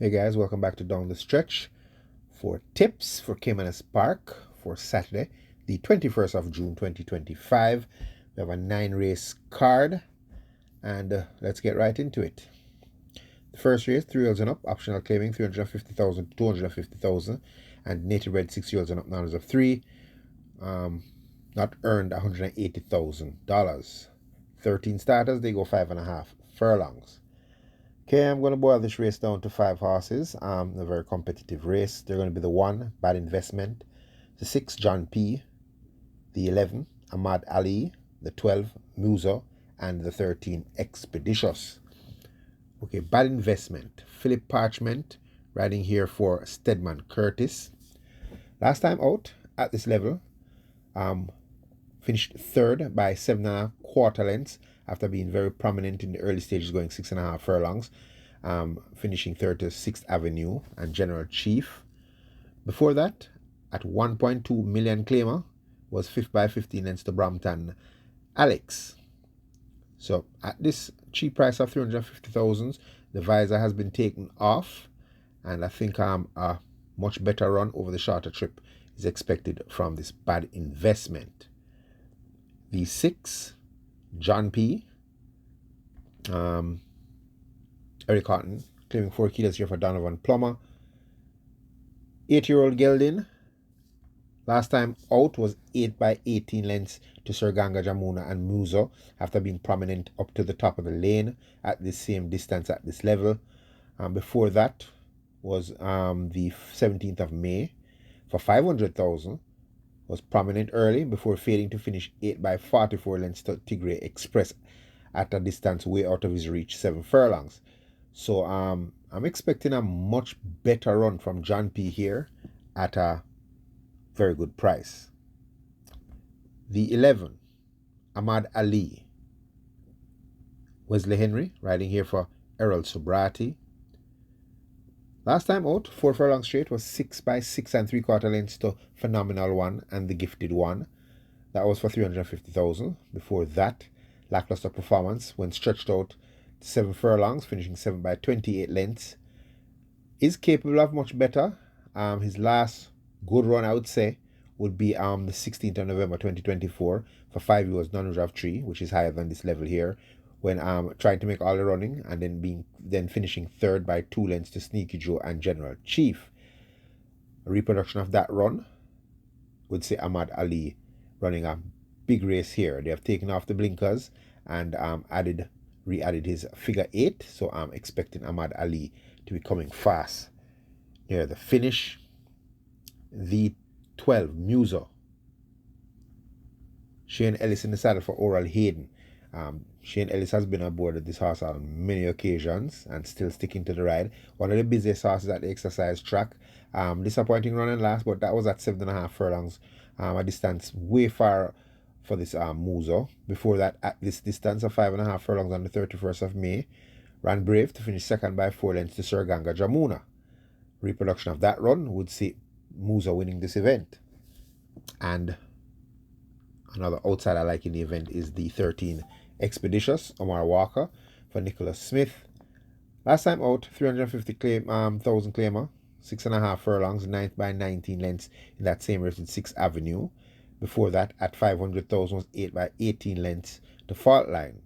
Hey guys, welcome back to Down the Stretch for tips for Caymanas Park for Saturday, the 21st of June 2025. We have a 9-race card and let's get right into it. The first race, 3-year-olds and up, optional claiming 350,000 to 250,000, and native bred 6-year-olds and up, numbers of 3, not earned $180,000. 13 starters, they go 5.5 furlongs. Okay, I'm going to boil this race down to 5 horses. A very competitive race. They're going to be the 1, Bad Investment, the 6, John P., the 11, Ahmad Ali, the 12, Musa, and the 13, Expeditious. Okay, Bad Investment, Philip Parchment, riding here for Stedman Curtis. Last time out at this level, finished third by 7.25 lengths after being very prominent in the early stages, going 6.5 furlongs, finishing third to 6th Avenue and General Chief. Before that, at 1.2 million claimer, was 5th by 15 lengths to Brampton Alex. So at this cheap price of 350,000, the visor has been taken off, and I think a much better run over the shorter trip is expected from this Bad Investment. The 6, John P., Eric Cotton, claiming 4 kilos here for Donovan Plummer. 8-year-old Geldin, last time out was 8 by 18 lengths to Sir Ganga Jamuna and Musa, after being prominent up to the top of the lane at the same distance at this level. Before that was the 17th of May for 500,000. Was prominent early before failing to finish 8 by 44 lengths to Tigray Express at a distance way out of his reach, 7 furlongs. So I'm expecting a much better run from John P. here at a very good price. The 11, Ahmad Ali, Wesley Henry, riding here for Errol Sobrati. Last time out, 4 furlongs straight, was 6 by 6.75 lengths to Phenomenal One and the Gifted One. That was for 350,000. Before that, lackluster performance when stretched out to 7 furlongs, finishing 7 by 28 lengths. Is capable of much better. His last good run, I would say, would be the 16th of November 2024 for 5 years non-reserve 3, which is higher than this level here, when trying to make all the running and then finishing third by 2 lengths to Sneaky Joe and General Chief. A reproduction of that run would say Ahmad Ali running a big race here. They have taken off the blinkers and re-added his figure 8, so I'm expecting Ahmad Ali to be coming fast near the finish. The 12, Musa, Shane Ellis in the saddle for Oral Hayden. Shane Ellis has been aboard this horse on many occasions and still sticking to the ride. One of the busiest horses at the exercise track. Disappointing run and last, but that was at 7.5 furlongs. A distance way far for this Musa. Before that, at this distance of 5.5 furlongs on the 31st of May, ran brave to finish second by 4 lengths to Sir Ganga Jamuna. Reproduction of that run would see Musa winning this event. And another outsider I like in the event is the 13, Expeditious, Omar Walker for Nicholas Smith. Last time out, 350,000 claimer, 6.5 furlongs, 9th by 19 lengths in that same race with 6th Avenue. Before that, at 500,000 was 8 by 18 lengths to Fault Line.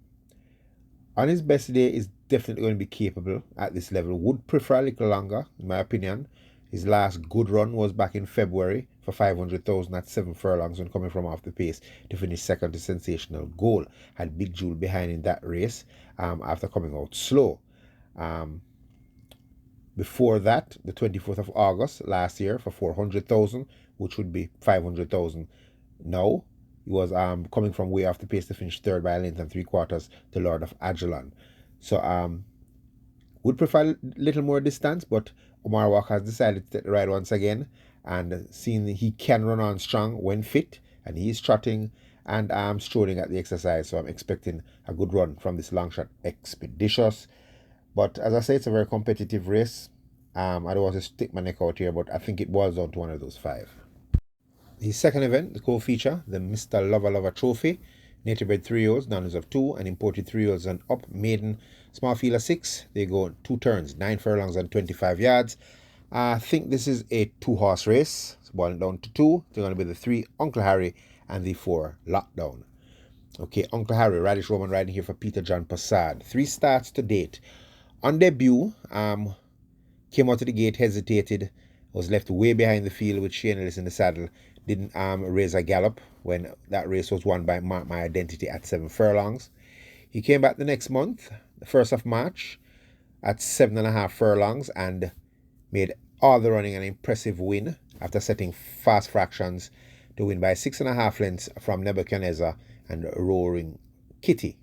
On his best day, is definitely going to be capable at this level. Would prefer a little longer, in my opinion. His last good run was back in February for 500,000 at 7 furlongs when coming from off the pace to finish second to Sensational Goal. Had Big Jewel behind in that race after coming out slow. Before that, the 24th of August last year for 400,000, which would be 500,000 now. He was coming from way off the pace to finish third by a length and 3/4 to Lord of Ajalon. So would prefer a little more distance, but Omar Walker has decided to take the ride once again, and seeing he can run on strong when fit, and he's trotting and strolling at the exercise, so I'm expecting a good run from this long shot Expeditious. But as I say, it's a very competitive race. I don't want to stick my neck out here, but I think it boils down to one of those 5. The second event, the co-feature, the Mr. Lover Lover Trophy, Native bred 3-year-olds, nines of 2, and imported 3-year-olds and up. Maiden, small field of 6. They go 2 turns, 9 furlongs and 25 yards. I think this is a 2-horse race. It's boiling down to 2. They're going to be the 3, Uncle Harry, and the 4, Lockdown. Okay, Uncle Harry, Radish Roman riding here for Peter John Passad. 3 starts to date. On debut, came out of the gate, hesitated, was left way behind the field with Shane Ellis in the saddle. Didn't raise a gallop when that race was won by Mark My Identity at 7 furlongs. He came back the next month, the 1st of March, at 7.5 furlongs and made all the running an impressive win after setting fast fractions to win by 6.5 lengths from Nebuchadnezzar and Roaring Kitty.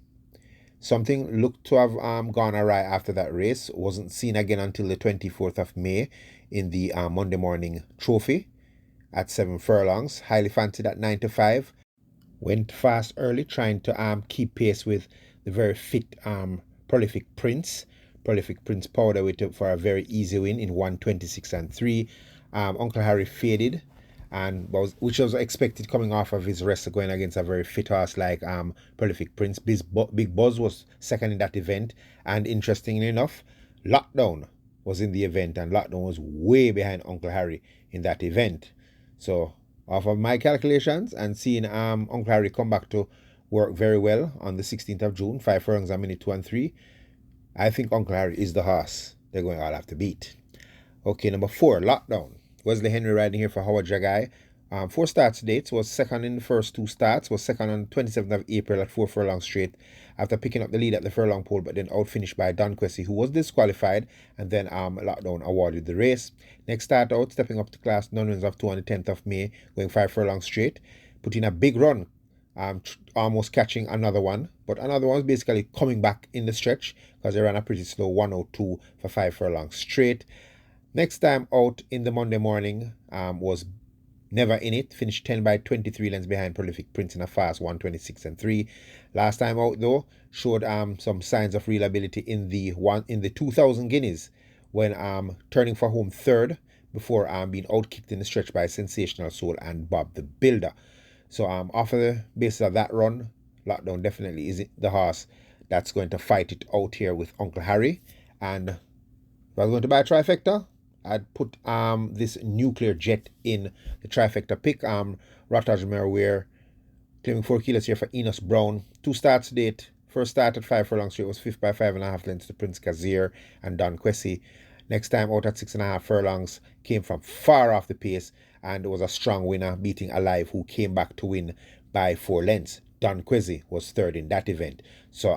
Something looked to have gone awry after that race. Wasn't seen again until the 24th of May in the Monday morning trophy at 7 furlongs. Highly fancied at 9 to 5. Went fast early, trying to keep pace with the very fit Prolific Prince. Prolific Prince powered away for a very easy win in 1:26 and 3. Uncle Harry faded, which was expected coming off of his rest going against a very fit horse like Prolific Prince. Big Buzz was second in that event, and interestingly enough, Lockdown was in the event, and Lockdown was way behind Uncle Harry in that event. So, off of my calculations and seeing Uncle Harry come back to work very well on the 16th of June, 5 furlongs a minute 2 and 3, I think Uncle Harry is the horse they're going to all have to beat. Okay, number 4, Lockdown. Wesley Henry riding here for Howard Jagai. 4 starts dates, was second in the first 2 starts, was second on 27th of April at 4 furlongs straight after picking up the lead at the furlong pole, but then outfinished by Don Quessy, who was disqualified, and then Lockdown awarded the race. Next start out, stepping up to class, non-wins of 2 on the 10th of May, going 5 furlongs straight, put in a big run, almost catching another one, but another one was basically coming back in the stretch because they ran a pretty slow 102 for 5 furlongs straight. Next time out in the Monday morning was Never in It, finished 10 by 23 lengths behind Prolific Prince in a fast 1:26 and 3. Last time out though showed some signs of real ability in the 2,000 guineas when turning for home third before being outkicked in the stretch by Sensational Soul and Bob the Builder. So off of the basis of that run, Lockdown definitely is the horse that's going to fight it out here with Uncle Harry. And if I was going to buy a trifecta, I'd put this Nuclear Jet in the trifecta pick. Rotage Merwear claiming 4 kilos here for Enos Brown. 2 starts date. First start at 5 furlongs straight was 5th by 5.5 lengths to Prince Kazir and Don Quessy. Next time out at 6.5 furlongs, came from far off the pace and was a strong winner, beating Alive, who came back to win by 4 lengths. Don Quessy was third in that event. So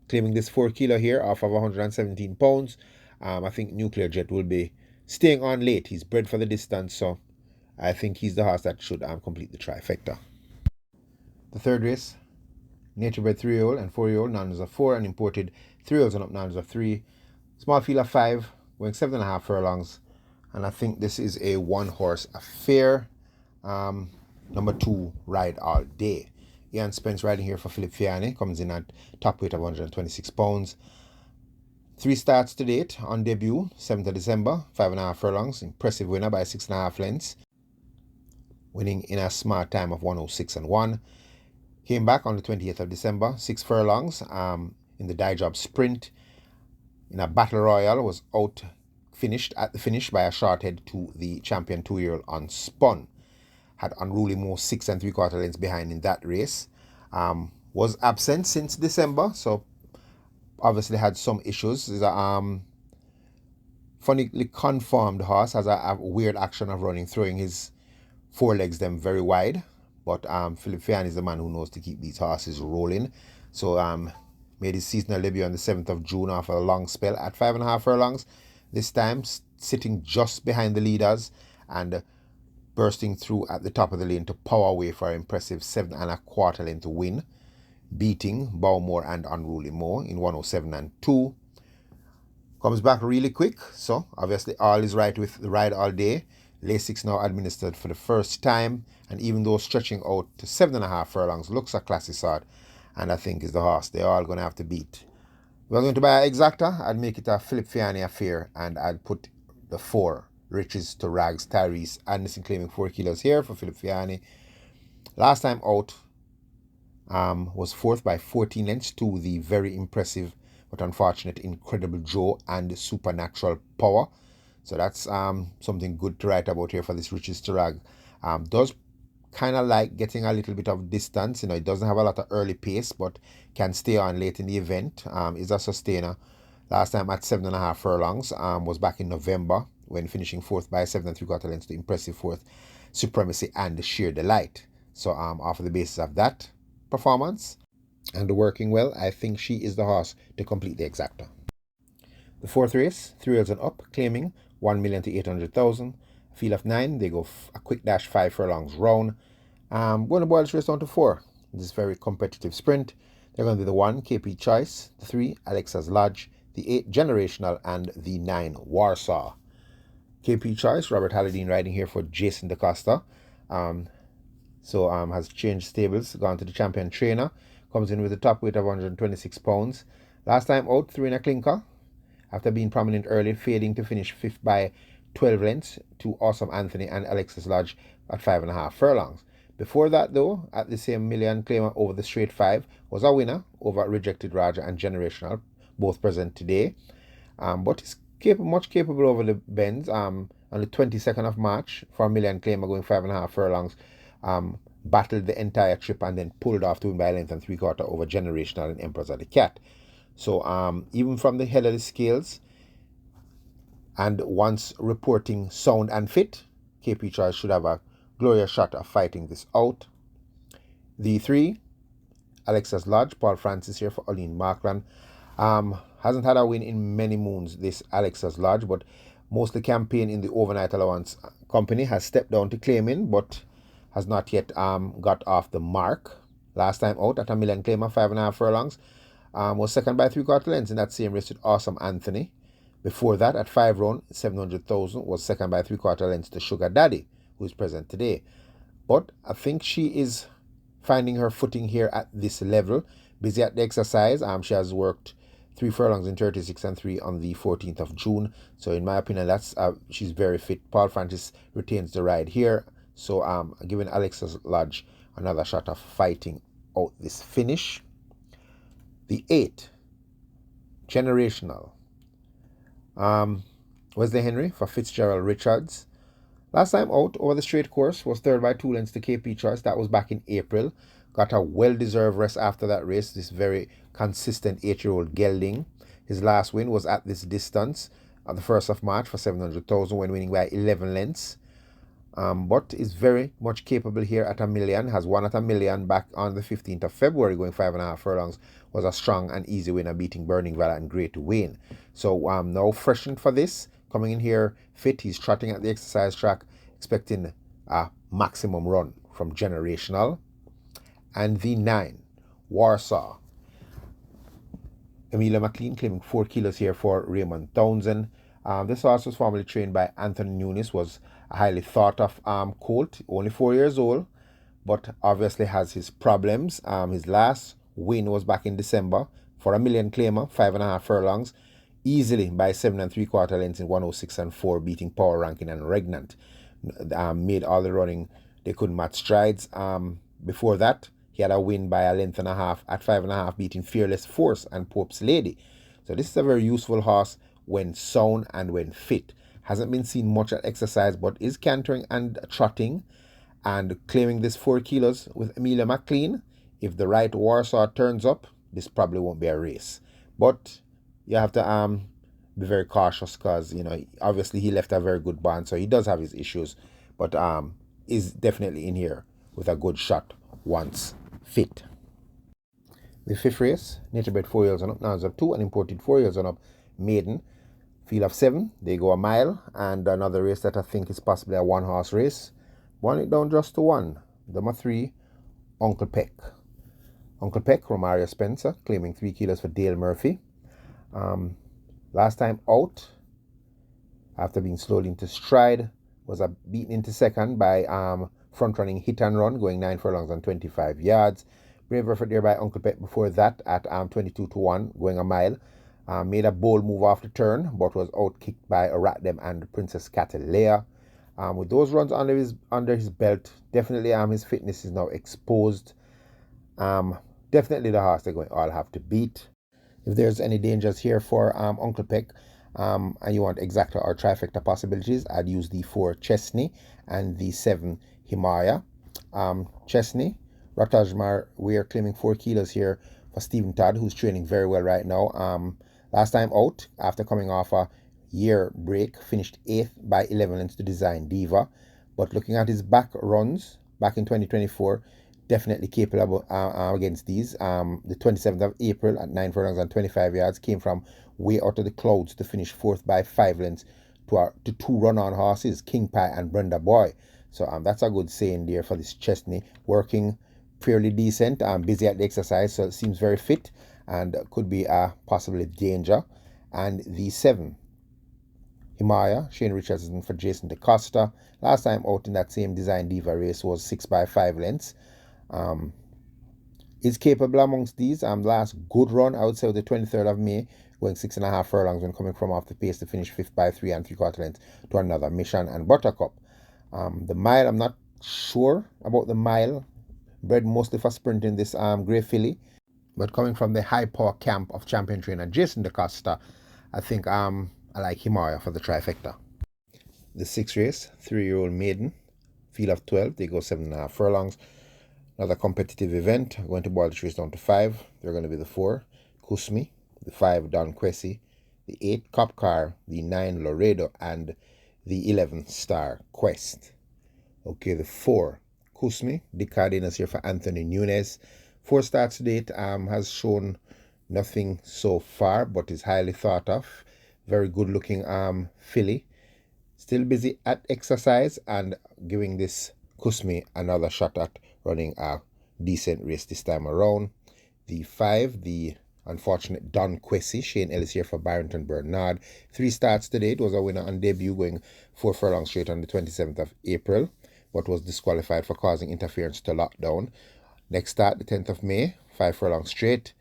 claiming this 4 kilo here off of 117 pounds. I think Nuclear Jet will be staying on late. He's bred for the distance, so I think he's the horse that should complete the trifecta. The third race, Nature bred 3-year-old and 4-year-old, nines of 4, and imported 3-year-olds and up, nines of 3. Small field of 5, going 7.5 furlongs, and I think this is a 1-horse affair. Number 2, Ride All Day. Ian Spence riding here for Philip Fiani, comes in at top weight of 126 pounds. 3 starts to date. On debut, 7th of December, 5.5 furlongs. Impressive winner by 6.5 lengths. Winning in a smart time of 106 and 1. Came back on the 20th of December, 6 furlongs in the Die Job Sprint. In a battle royal, was out finished at the finish by a short head to the champion 2-year-old Unspun. Had Unruly Mo 6 3/4 lengths behind in that race. Was absent since December, so obviously had some issues. Is a funnily conformed horse, has a weird action of running, throwing his forelegs them very wide. But Philip Fian is the man who knows to keep these horses rolling. So made his seasonal debut on the 7th of June after a long spell at 5.5 furlongs. This time sitting just behind the leaders and bursting through at the top of the lane to power away for an impressive 7.25 length win, beating Bowmore and Unruly Mo in 107 and 2. Comes back really quick, so obviously all is right with the Ride All Day. Lasix now administered for the first time, and even though stretching out to 7.5 furlongs, looks a classy sort, and I think is the horse they're all going to have to beat. If I was going to buy an exacta, I'd make it a Philip Fiani affair, and I'd put the 4, Riches to Rags, Tyrese Anderson, claiming 4 kilos here for Philip Fiani. Last time out, was fourth by 14 lengths to the very impressive but unfortunate Incredible Joe and Supernatural Power. So that's something good to write about here for this Riches to Rag. Does kind of like getting a little bit of distance. It doesn't have a lot of early pace, but can stay on late in the event. Is a sustainer. Last time at 7.5 furlongs was back in November when finishing fourth by 7.75 lengths to impressive fourth Supremacy and Sheer Delight. So off of the basis of that performance and the working well, I think she is the horse to complete the exacta. The fourth race, 3 years and up, claiming 1 million to 800,000. Field of 9, they go a quick dash 5 furlongs round. Going to boil this race down to 4. This very competitive sprint. They're going to be the 1, KP Choice, the 3, Alexa's Lodge, the 8, Generational, and the 9, Warsaw. KP Choice, Robert Halladine riding here for Jason DaCosta. Has changed stables, gone to the champion trainer. Comes in with a top weight of 126 pounds. Last time out, 3 in a clinker. After being prominent early, fading to finish 5th by 12 lengths to Awesome Anthony and Alexis Lodge at 5.5 furlongs. Before that, though, at the same million claimer over the straight 5, was a winner over Rejected Raja and Generational, both present today. But is much capable over the bends. On the 22nd of March, for a million claimer going 5.5 furlongs, battled the entire trip and then pulled off to win by a length and 3/4 over Generational and Emperors of the Cat. So even from the head of the scales, and once reporting sound and fit, KP Choice should have a glorious shot of fighting this out. The 3, Alexa's Lodge, Paul Francis here for Olin Markland. Hasn't had a win in many moons, this Alexa's Lodge, but mostly campaign in the overnight allowance company. Has stepped down to claiming, but has not yet got off the mark. Last time out at a million claimer, 5.5 furlongs, was second by 3/4 lengths in that same race with Awesome Anthony. Before that, at 5 round, 700,000, was second by 3/4 lengths to Sugar Daddy, who is present today. But I think she is finding her footing here at this level. Busy at the exercise. She has worked 3 furlongs in 36 and 3 on the 14th of June. So in my opinion, that's she's very fit. Paul Francis retains the ride here. So giving Alexa's Lodge another shot of fighting out this finish. The 8, Generational. Wesley Henry for Fitzgerald Richards. Last time out over the straight course was third by 2 lengths to KP Choice. That was back in April. Got a well-deserved rest after that race. This very consistent 8-year-old gelding. His last win was at this distance on the 1st of March for 700,000 when winning by 11 lengths. But is very much capable here at a million. Has won at a million back on the 15th of February going 5.5 furlongs. Was a strong and easy winner beating Burning Valor and Great Wayne. So now freshened for this. Coming in here fit. He's trotting at the exercise track, expecting a maximum run from Generational. And the 9, Warsaw. Emilia McLean claiming 4 kilos here for Raymond Townsend. This horse was formerly trained by Anthony Nunes, was a highly thought of colt, only 4 years old, but obviously has his problems. His last win was back in December for a million claimer, 5.5 furlongs, easily by 7 3/4 lengths in 106 and 4, beating Power Ranking and Regnant. Made all the running they couldn't match strides. Before that, he had a win by a length and a half at 5.5, beating Fearless Force and Pope's Lady. So this is a very useful horse when sound and when fit. Hasn't been seen much at exercise, but is cantering and trotting and claiming this 4 kilos with Emilia McLean. If the right Warsaw turns up, this probably won't be a race. But you have to be very cautious because, obviously he left a very good bond, so he does have his issues, but is definitely in here with a good shot once fit. The 5th race, nature bred 4 years and up, now is up 2, and imported 4 years and up, maiden. Field of 7, they go a mile, and another race that I think is possibly a 1-horse race. Won it down just to 1. Number 3, Uncle Peck. Uncle Peck, Romario Spencer, claiming 3 kilos for Dale Murphy. Last time out, after being slowed into stride, was beaten into second by front-running Hit and Run, going 9 furlongs and 25 yards. Brave effort there by Uncle Peck before that at 22 to 1, going a mile. Made a bold move off the turn, but was outkicked by Ratdem and Princess Catalea. With those runs under his belt, definitely his fitness is now exposed. Definitely the horse they're going to all have to beat. If there's any dangers here for Uncle Peck, and you want exacta or trifecta possibilities, I'd use the 4 Chesney and the 7 Himaya. Chesney, Ratajmar, we are claiming 4 kilos here for Stephen Todd, who's training very well right now. Last time out, after coming off a year break, finished 8th by 11 lengths to Design Diva. But looking at his back runs back in 2024, definitely capable against these. The 27th of April at 9 furlongs and 25 yards came from way out of the clouds to finish 4th by 5 lengths to 2 run-on horses, King Pie and Brenda Boy. So that's a good saying there for this Chesney. Working fairly decent, busy at the exercise, so it seems very fit and could be a possibly danger. And the 7 Himaya, Shane Richardson for Jason DeCosta. Last time out in that same Design Diva race was 6 by 5 lengths. Is capable amongst these. Last good run, I would say, the 23rd of May, going 6.5 furlongs when coming from off the pace to finish 5th by 3 3/4 lengths to another Mission and Buttercup. The mile, I'm not sure about the mile. Bred mostly for sprinting this Grey Filly. But coming from the high power camp of champion trainer Jason DeCosta, I think I like Himaya for the trifecta. The 6th race, 3-year-old maiden, field of 12, they go 7.5 furlongs. Another competitive event. I'm going to boil the race down to 5. They're going to be the 4, Kusmi, the 5, Don Quessy, the 8, Cop Car, the 9, Laredo, and the 11, Star Quest. Okay, the 4, Kusmi, Dick Cardenas here for Anthony Nunes. 4 starts to date, has shown nothing so far, but is highly thought of. Very good looking filly. Still busy at exercise and giving this Kusmi another shot at running a decent race this time around. The 5, the unfortunate Don Quessy, Shane Ellis here for Barrington Bernard. 3 starts today. It was a winner on debut, going 4 furlongs straight on the 27th of April, but was disqualified for causing interference to lockdown. Next start, the 10th of May, 5 furlongs straight.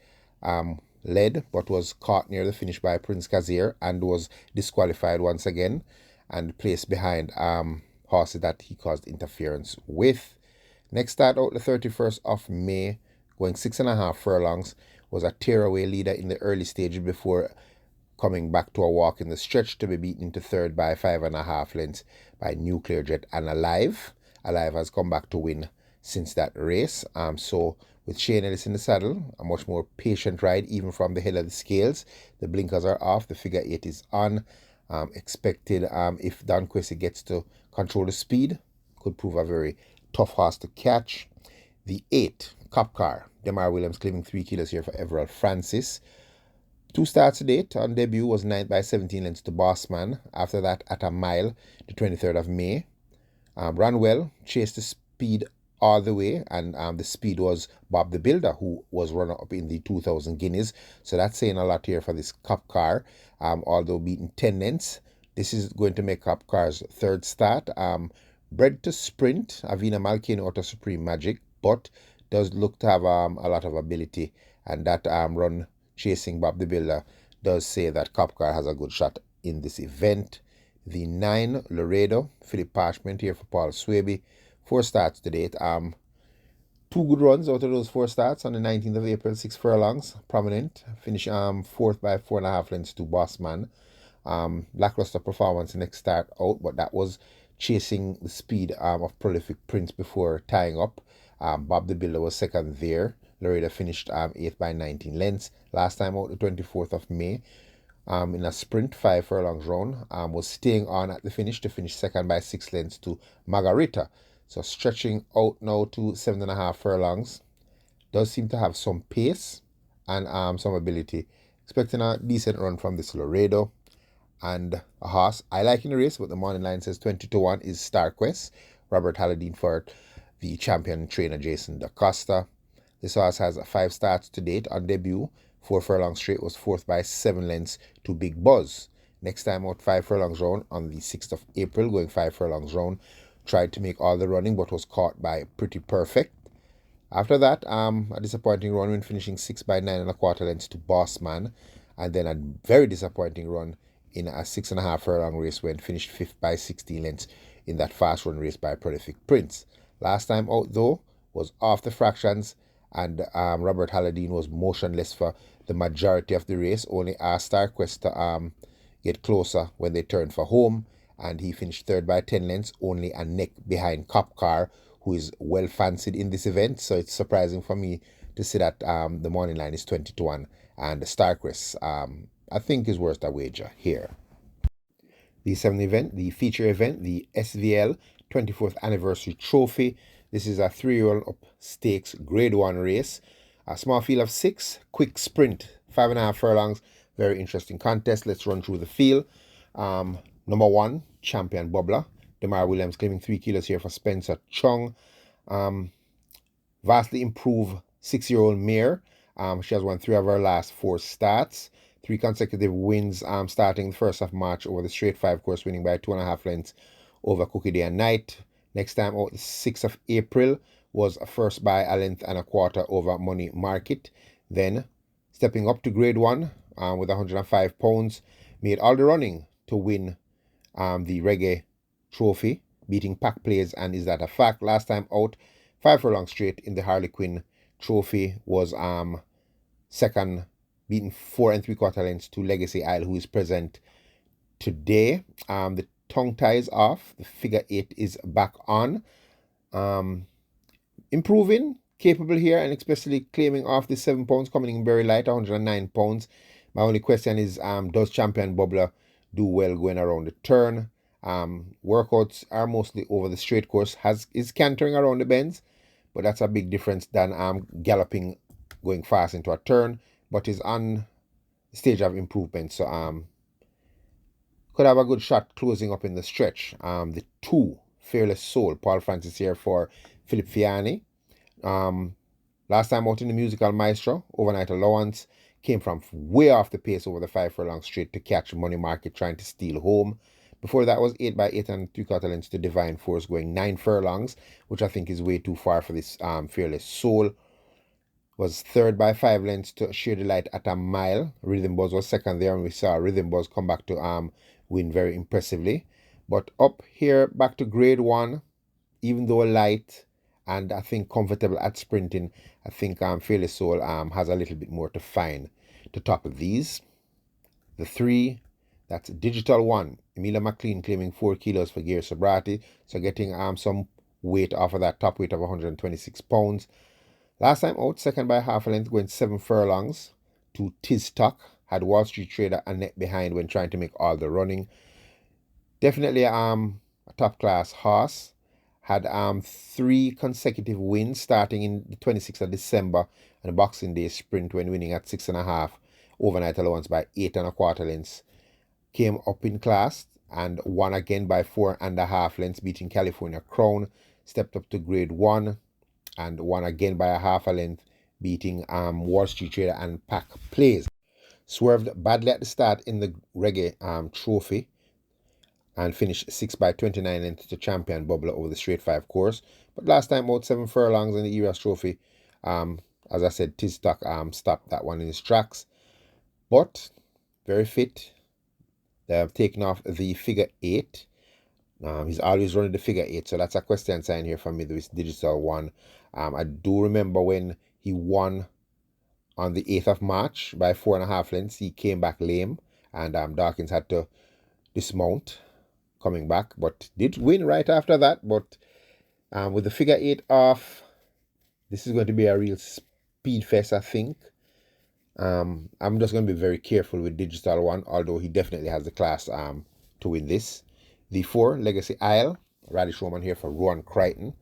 Led, but was caught near the finish by Prince Kazir and was disqualified once again and placed behind horses that he caused interference with. Next start out the 31st of May, going 6.5 furlongs, was a tearaway leader in the early stages before coming back to a walk in the stretch to be beaten into 3rd by 5.5 lengths by Nuclear Jet and Alive. Alive has come back to win since that race. So with Shane Ellis in the saddle, a much more patient ride even from the head of the scales. The blinkers are off, the figure 8 is on. Expected if Don Quessy gets to control the speed, could prove a very tough horse to catch. The 8, Cop Car, Demar Williams claiming 3 kilos here for Everald Francis. 2 starts to date. On debut was 9th by 17 lengths to Bossman. After that, at a mile, the 23rd of May. Ran well, chased the speed all the way, and the speed was Bob the Builder, who was runner-up in the 2000 Guineas. So that's saying a lot here for this Cop Car. Although beaten 10 lengths, this is going to make Cop Car's 3rd start. Bred to sprint, Avina Malkin out of Supreme Magic, but does look to have a lot of ability, and that run chasing Bob the Builder does say that Cop Car has a good shot in this event. The 9, Laredo, Philip Parchment here for Paul Swaby. 4 starts to date. 2 good runs out of those 4 starts on the 19th of April, 6 furlongs, prominent. Finish 4th by 4.5 lengths to Bossman. Lackluster performance next start out, but that was chasing the speed of Prolific Prince before tying up. Bob the Builder was 2nd there. Laredo finished 8th by 19 lengths. Last time out, the 24th of May, in a sprint 5 furlongs round, was staying on at the finish to finish 2nd by 6 lengths to Margarita. So stretching out now to 7.5 furlongs. Does seem to have some pace and some ability. Expecting a decent run from this Laredo. And a horse I like in the race, but the morning line says 20-1 is Star Quest. Robert Halladine for the champion trainer Jason DaCosta. This horse has 5 starts to date. On debut, 4 furlongs straight, was 4th by 7 lengths to Big Buzz. Next time out, 5 furlongs round on the 6th of April, going 5 furlongs round. Tried to make all the running, but was caught by Pretty Perfect. After that, a disappointing run when finishing 6 by 9.25 lengths to Bossman. And then a very disappointing run in a 6.5 furlong race when finished 5th by 16 lengths in that fast run race by Prolific Prince. Last time out, though, was off the fractions and Robert Halladine was motionless for the majority of the race. Only asked StarQuest to get closer when they turned for home, and he finished third by 10 lengths, only a neck behind Cop Car, who is well fancied in this event. So it's surprising for me to see that the morning line is 20-1, and StarQuest I think is worth a wager here. The seventh event, the feature event, the SVL 24th Anniversary Trophy. This is a 3-year-old up stakes Grade 1 race. A small field of 6, quick sprint, 5.5 furlongs. Very interesting contest. Let's run through the field. Number 1, Champion Bubbler. Demar Williams claiming 3 kilos here for Spencer Chung. Vastly improved 6-year-old mare. She has won 3 of her last 4 starts. 3 consecutive wins starting the 1st of March over the straight 5 course, winning by 2.5 lengths over Cookie Day and Night. Next time out, the 6th of April, was first by a length and a quarter over Money Market. Then stepping up to Grade 1 with 105 pounds, made all the running to win the Reggae Trophy, beating Pack Plays, and Is That a Fact? Last time out, 5 furlongs straight in the Harlequin Trophy, was second, beating 4 3/4 lengths to Legacy Isle, who is present today. The tongue tie is off. The figure 8 is back on. Improving, capable here, and especially claiming off the 7 pounds, coming in very light, 109 pounds. My only question is, does Champion Bubbler do well going around the turn? Workouts are mostly over the straight course, is cantering around the bends, but that's a big difference than galloping going fast into a turn, but is on the stage of improvement. So could have a good shot closing up in the stretch. The 2, Fearless Soul, Paul Francis here for Philip Fiani. Last time out in the Musical Maestro, Overnight Allowance, came from way off the pace over the 5 furlong straight to catch Money Market trying to steal home. Before that was 8 by 8 3/4 lengths to Divine Force, going 9 furlongs, which I think is way too far for this Fearless Soul. Was third by 5 lengths to Sheer Delight at a mile. Rhythm Buzz was second there, and we saw Rhythm Buzz come back to win very impressively. But up here, back to Grade 1, even though light and I think comfortable at sprinting, I think Fearless Soul has a little bit more to find to top of these. The 3, that's Digital One. Emilia McLean claiming 4 kilos for gear sobriety, so getting some weight off of that top weight of 126 pounds. Last time out, second by half a length, going 7 furlongs to Tiz Tuck. Had Wall Street Trader a net behind when trying to make all the running. Definitely a top class horse. Had 3 consecutive wins starting in the 26th of December and the Boxing Day sprint, when winning at 6.5 Overnight Allowance by 8 1/4 lengths. Came up in class and won again by 4.5 lengths, beating California Crown. Stepped up to Grade 1 and won again by a half a length, beating Wall Street Trader and Pack Plays. Swerved badly at the start in the Reggae Trophy and finished 6 by 29 lengths to Champion Bubbler over the straight 5 course. But last time out, 7 furlongs in the Eras Trophy. As I said, Tiz Tuck stopped that one in his tracks. But very fit. They have taken off the figure 8. He's always running the figure 8, so that's a question sign here for me, this Digital One. I do remember when he won on the 8th of March by 4.5 lengths, he came back lame, and Dawkins had to dismount coming back, but did win right after that. But with the figure 8 off, this is going to be a real speed fest, I think. I'm just going to be very careful with Digital One, although he definitely has the class to win this. The 4, Legacy Isle, Radish Roman here for Rowan Crichton.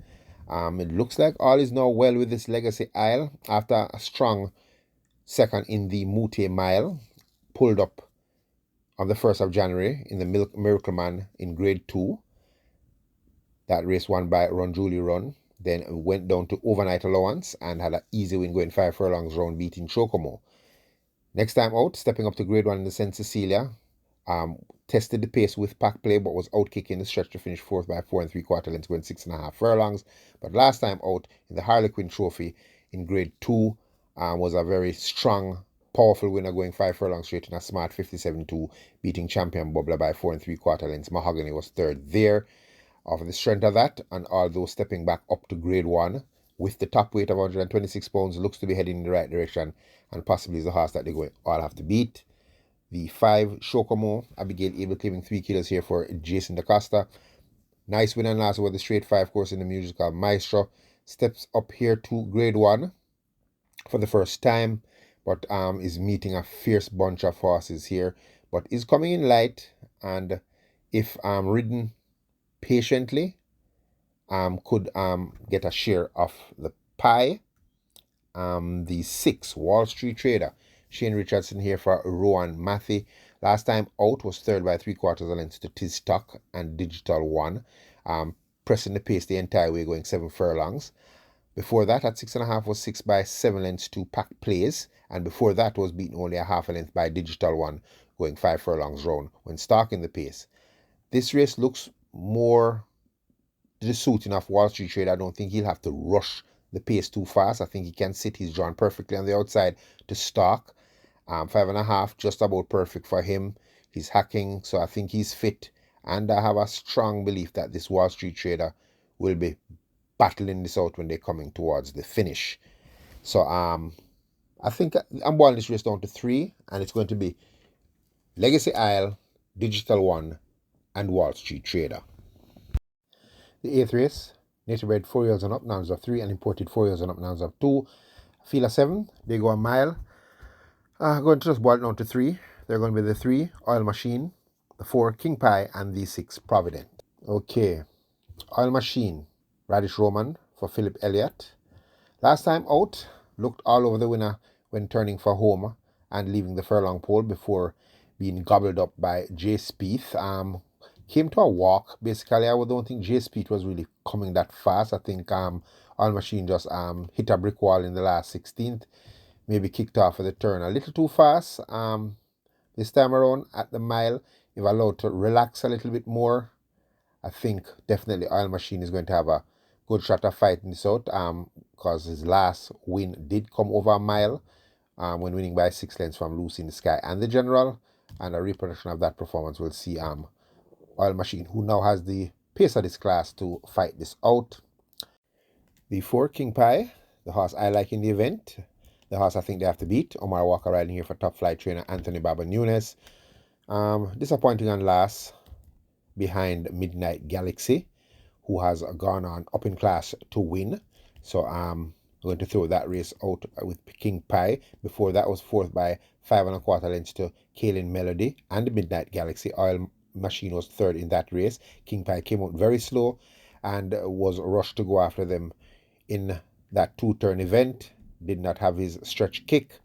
It looks like all is now well with this Legacy Isle after a strong second in the Mute Mile, pulled up on the 1st of January in the Miracle Man in Grade 2. That race won by Run Julie Run. Then went down to Overnight Allowance and had an easy win going 5 furlongs round, beating Chocomo. Next time out, stepping up to Grade 1 in the St. Cecilia. Tested the pace with Pack Play, but was out kicking the stretch to finish 4th by 4 3/4 lengths, going 6.5 furlongs. But last time out in the Harlequin Trophy in Grade 2 was a very strong, powerful winner, going 5 furlongs straight in a smart 57-2, beating Champion Bubbler by 4 3/4 lengths. Mahogany was third there. Off the strength of that, and although stepping back up to Grade 1, with the top weight of 126 pounds, looks to be heading in the right direction and possibly is the horse that they're going all have to beat. The 5 Shokomo, Abigail Abel claiming 3 kilos here for Jason DaCosta. Nice win and last over the straight 5 course in the musical Maestro. Steps up here to grade 1 for the first time, but is meeting a fierce bunch of horses here, but is coming in light, and if ridden patiently, could get a share of the pie. The 6 Wall Street Trader, Shane Richardson here for Rowan Matthew. Last time out was third by 3/4 of a length to Tiz Stock and Digital One, pressing the pace the entire way, going 7 furlongs. Before that, at 6.5, was 6 by 7 lengths to Pack Plays, and before that was beaten only a half a length by Digital One, going 5 furlongs round when stalking the pace. This race looks more to the suiting of Wall Street Trade. I don't think he'll have to rush the pace too fast. I think he can sit. He's drawn perfectly on the outside to stalk. 5.5, just about perfect for him. He's hacking, so I think he's fit. And I have a strong belief that this Wall Street Trader will be battling this out when they're coming towards the finish. So I think I'm boiling this race down to 3, and it's going to be Legacy Isle, Digital One, and Wall Street Trader. The 8th race, native bred 4 years and up, nouns of 3, and imported 4 years and up, nouns of 2. Fila 7, they go a mile. Going to just boil it down to 3. They're going to be the 3 Oil Machine, the 4 King Pie, and the 6 Provident. Okay, Oil Machine, Radish Roman for Philip Elliott. Last time out, looked all over the winner when turning for home and leaving the furlong pole before being gobbled up by Jay Spieth. Came to a walk. Basically, I don't think Jay Spieth was really coming that fast. I think All Machine just hit a brick wall in the last 16th. Maybe kicked off at the turn a little too fast. This time around at the mile, if allowed to relax a little bit more, I think definitely Oil Machine is going to have a good shot of fighting this out, because his last win did come over a mile when winning by 6 lengths from Lucy in the Sky and the General, and a reproduction of that performance will see Oil Machine, who now has the pace of this class, to fight this out. The 4 King Pie, the horse I like in the event, the horse I think they have to beat. Omar Walker riding here for top flight trainer Anthony Baba Nunes. Disappointing on last behind Midnight Galaxy, who has gone on up in class to win. So I'm going to throw that race out with King Pie. Before that was 4th by 5.25 lengths to Kaylin Melody and Midnight Galaxy. Oil Machine was 3rd in that race. King Pie came out very slow and was rushed to go after them in that 2-turn event. Did not have his stretch kick.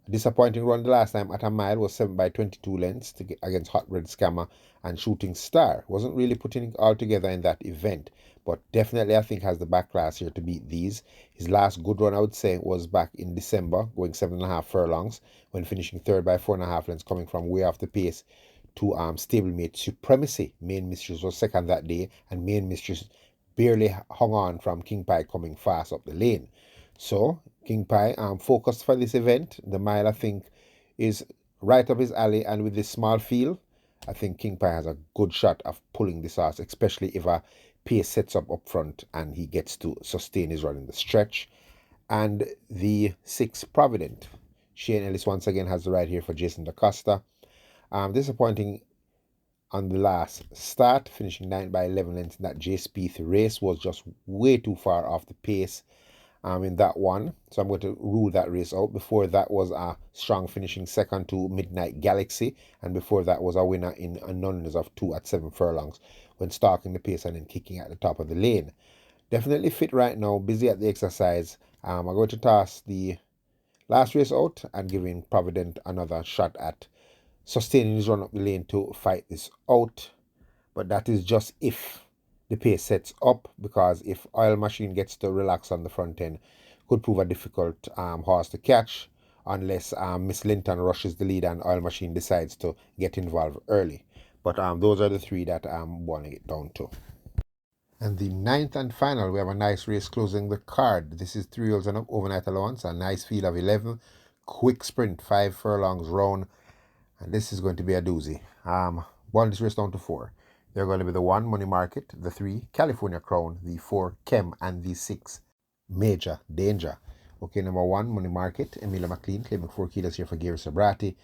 Disappointing run the last time at a mile was 7 by 22 lengths against Hot Red Scammer and Shooting Star. Wasn't really putting it all together in that event, but definitely I think has the back class here to beat these. His last good run, I would say, was back in December, going 7.5 furlongs, when finishing 3rd by 4.5 lengths, coming from way off the pace to stablemate Supremacy. Main Mistress was 2nd that day, and Main Mistress barely hung on from King Pie coming fast up the lane. So King Pie focused for this event. The mile, I think, is right up his alley, and with this small field, I think King Pie has a good shot of pulling this horse, especially if a pace sets up front and he gets to sustain his run in the stretch. And the 6 Provident, Shane Ellis once again has the ride here for Jason DaCosta. Disappointing on the last start, finishing 9 by 11 lengths in that J Spieth race. Was just way too far off the pace in that one, so I'm going to rule that race out. Before that was a strong finishing 2nd to Midnight Galaxy, and before that was a winner in a numbers of 2 at 7 furlongs when stalking the pace and then kicking at the top of the lane. Definitely fit right now, busy at the exercise. I'm going to toss the last race out and giving Provident another shot at sustaining his run up the lane to fight this out, but that is just if the pace sets up, because if Oil Machine gets to relax on the front end, could prove a difficult horse to catch unless Miss Linton rushes the lead and Oil Machine decides to get involved early. But those are the 3 that I'm boiling it down to. And the 9th and final, we have a nice race closing the card. This is 3 years and up, overnight allowance, a nice field of 11, quick sprint, 5 furlongs round, and this is going to be a doozy. Boiling this race down to 4. They're going to be the 1 Money Market, the 3 California Crown, the 4 Chem, and the 6 Major Danger. Okay, number 1 Money Market, Emilia McLean claiming 4 kilos here for Gary Sobrati.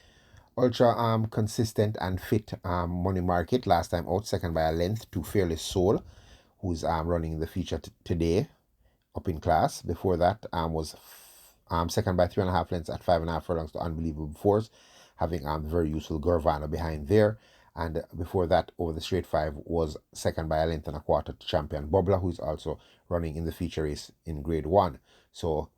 Ultra consistent and fit Money Market, last time out, second by a length to Fearless Soul, who's running the feature today, up in class. Before that was second by 3.5 lengths at 5.5 furlongs to Unbelievable Force, having very useful Gurvana behind there. And before that, over the straight 5 was second by a length and a quarter to Champion Bubbler, who is also running in the feature race in grade 1. So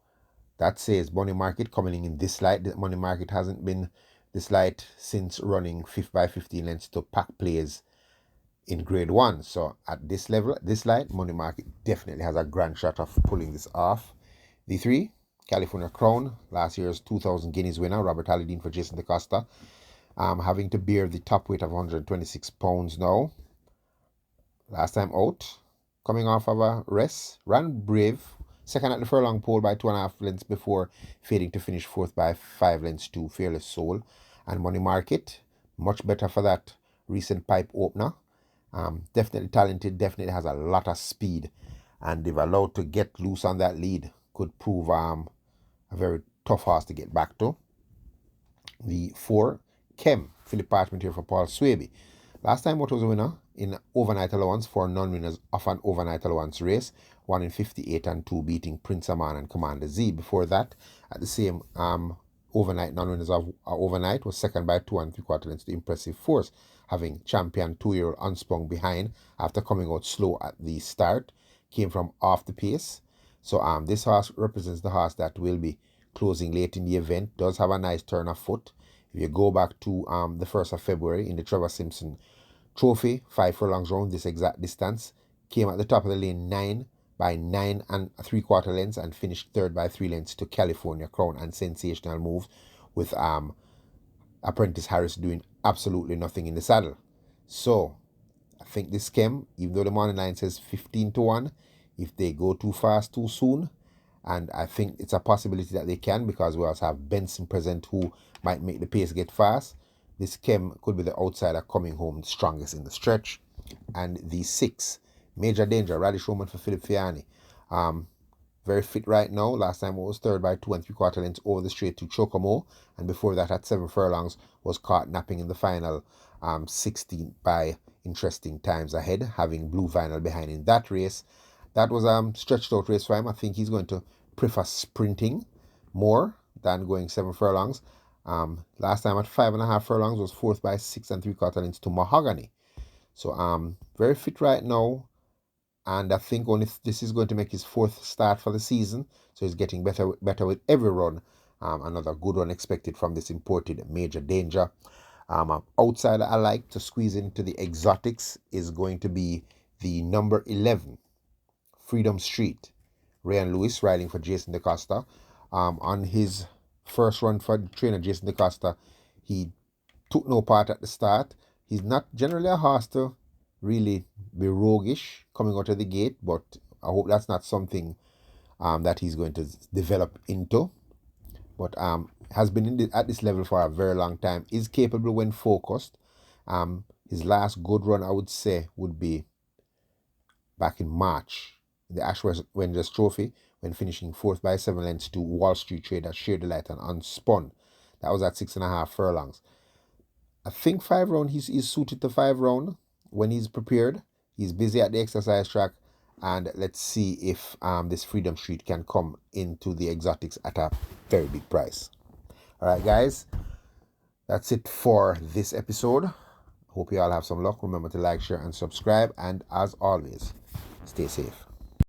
that says Money Market coming in this light. The Money Market hasn't been this light since running 5 by 15 lengths to pack plays in grade 1. So at this level, this light, Money Market definitely has a grand shot of pulling this off. The 3 California Crown, last year's 2,000 guineas winner, Robert Halidine for Jason DaCosta, having to bear the top weight of 126 pounds now. Last time out, coming off of a rest, ran brave, second at the furlong pole by 2.5 lengths before fading to finish fourth by 5 lengths to Fearless Soul. And Money Market, much better for that recent pipe opener. Definitely talented, definitely has a lot of speed, and if allowed to get loose on that lead, could prove a very tough horse to get back to. The 4 Chem, Philip Parchment here for Paul Swaby. Last time what was a winner in overnight allowance for non-winners of an overnight allowance race, 1 in 58 and 2, beating Prince Aman and Commander Z. Before that, at the same overnight non-winners of overnight, was second by 2 and 3/4 lengths to Impressive Force, having champion 2-year-old Unspun behind after coming out slow at the start, came from off the pace. So this horse represents the horse that will be closing late in the event, does have a nice turn of foot. If you go back to the 1st of February in the Trevor Simpson Trophy, 5 furlongs round, this exact distance, came at the top of the lane 9 by 9 3/4 lengths and finished third by 3 lengths to California Crown, and sensational moves with Apprentice Harris doing absolutely nothing in the saddle. So I think this Chem, even though the morning line says 15-1, if they go too fast too soon, and I think it's a possibility that they can, because we also have Benson present who might make the pace get fast, this Chem could be the outsider coming home strongest in the stretch. And the 6 Major Danger, Radish Roman for Philip Fiani, very fit right now. Last time it was third by 2 3/4 lengths over the straight to Chocomo, and before that at 7 furlongs was caught napping in the final 16 by Interesting Times Ahead, having Blue Vinyl behind in that race. That was stretched out race for him. I think he's going to prefer sprinting more than going 7 furlongs. Last time at 5.5 furlongs was fourth by 6 3/4 lengths to Mahogany. So very fit right now, and I think only this is going to make his 4th start for the season. So he's getting better with every run. Another good one expected from this imported Major Danger. Outsider I like to squeeze into the exotics is going to be the number 11 Freedom Street, Ryan Lewis riding for Jason DaCosta. On his first run for trainer Jason DaCosta, he took no part at the start. He's not generally a horse to really be roguish coming out of the gate, but I hope that's not something that he's going to develop into. But has been at this level for a very long time, is capable when focused. His last good run, I would say, would be back in March, the Ash Rangers Trophy, when finishing 4th by 7 lengths to Wall Street Trader, Sheer Delight and Unspun. That was at 6.5 furlongs. I think 5 round, he's suited to 5 round when he's prepared. He's busy at the exercise track, and let's see if this Freedom Street can come into the exotics at a very big price. All right, guys, that's it for this episode. Hope you all have some luck. Remember to like, share, and subscribe, and as always, stay safe.